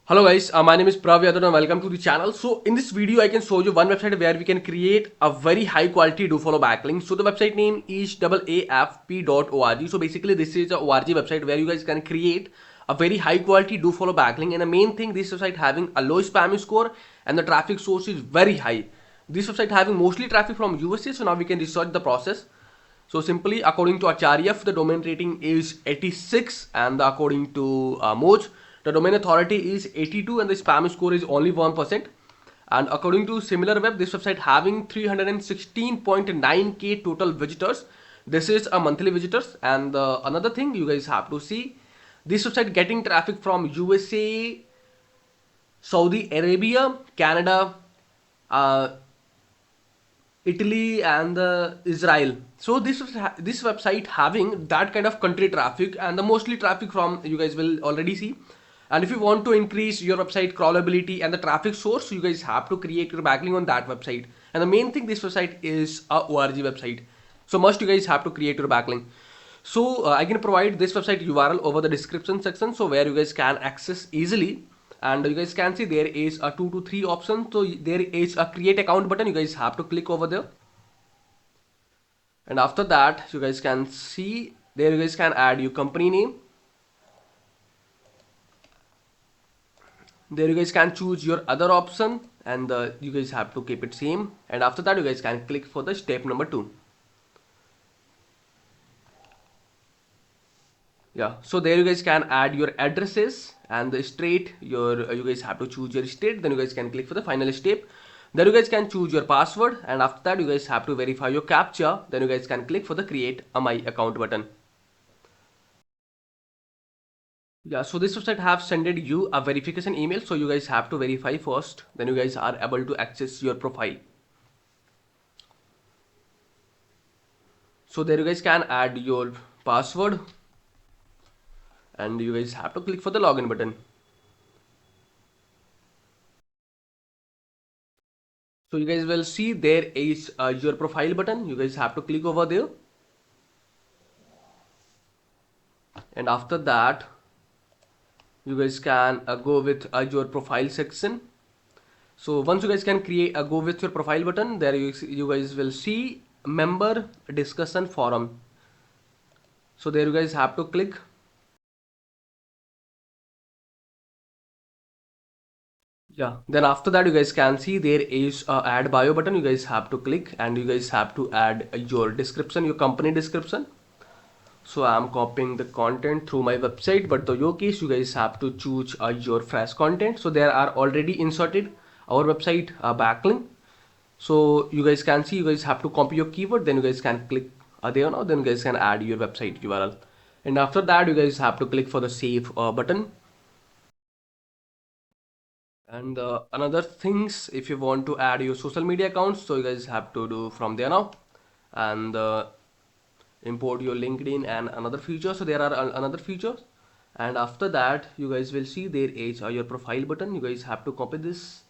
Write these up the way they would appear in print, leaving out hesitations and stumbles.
Hello guys, my name is Prav Yadav and welcome to the channel. So in this video I can show you one website where we can create a very high quality do follow backlink. So the website name is AAFP.org. So basically this is a ORG website where you guys can create a very high quality do follow backlink, and the main thing, this website having a low spam score and the traffic source is very high. This website having mostly traffic from USA, so now we can research the process. So simply according to Acharya, the domain rating is 86, and according to Moj, the domain authority is 82 and the spam score is only 1%. And according to SimilarWeb, this website having 316.9k total visitors. This is a monthly visitors. And another thing you guys have to see, this website getting traffic from USA, Saudi Arabia, Canada, uh, Italy and Israel. So this website having that kind of country traffic, and the mostly traffic from you guys will already see. And if you want to increase your website crawlability and the traffic source, you guys have to create your backlink on that website. And the main thing, this website is a ORG website, so must you guys have to create your backlink. So I can provide this website URL over the description section, so where you guys can access easily. And you guys can see there is a 2 to 3 option. So there is a create account button, you guys have to click over there. And after that you guys can see there you guys can add your company name. There you guys can choose your other option, and you guys have to keep it same. And after that you guys can click for the step number 2. Yeah, so there you guys can add your addresses and the state. You guys have to choose your state. Then you guys can click for the final step. Then you guys can choose your password, and after that you guys have to verify your captcha. Then you guys can click for the create a my account button. Yeah, so this website have sended you a verification email, so you guys have to verify first, then you guys are able to access your profile. So there you guys can add your password, and you guys have to click for the login button. So you guys will see there is your profile button. You guys have to click over there, and after that you guys can go with your profile section. So once you guys can create go with your profile button, there you guys will see member discussion forum. So there you guys have to click. Yeah, then after that you guys can see there is a add bio button. You guys have to click, and you guys have to add your description, your company description. So I'm copying the content through my website, but in your case you guys have to choose your fresh content. So there are already inserted our website backlink. So you guys can see you guys have to copy your keyword, then you guys can click there now, then you guys can add your website URL. And after that you guys have to click for the save button. And another things, if you want to add your social media accounts, so you guys have to do from there now, and import your LinkedIn and another feature. So there are another features. And after that you guys will see there is your profile button. You guys have to copy this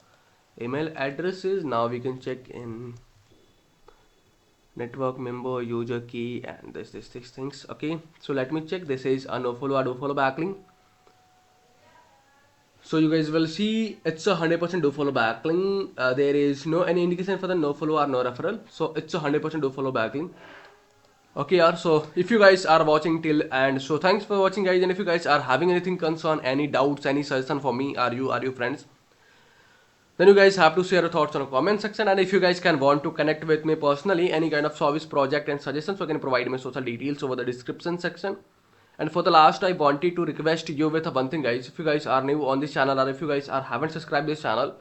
email addresses. Now we can check in network member user key and this things. Okay, so let me check. This is a no follow do follow backlink. So you guys will see it's a 100% do follow backlink. There is no any indication for the no follow or no referral, so it's a 100% do follow backlink. Okay, yaar, so if you guys are watching till and so thanks for watching guys. And if you guys are having anything concern, any doubts, any suggestion for me or you friends, then you guys have to share your thoughts on the comment section. And if you guys can want to connect with me personally, any kind of service project and suggestions, so you can provide me social details over the description section. And for the last, I wanted to request you with one thing guys. If you guys are new on this channel, or if you guys are haven't subscribed this channel,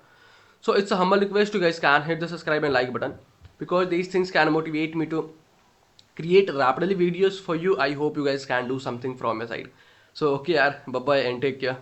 so it's a humble request. You guys can hit the subscribe and like button, because these things can motivate me to create rapidly videos for you. I hope you guys can do something from your side. So okay, bye bye and take care.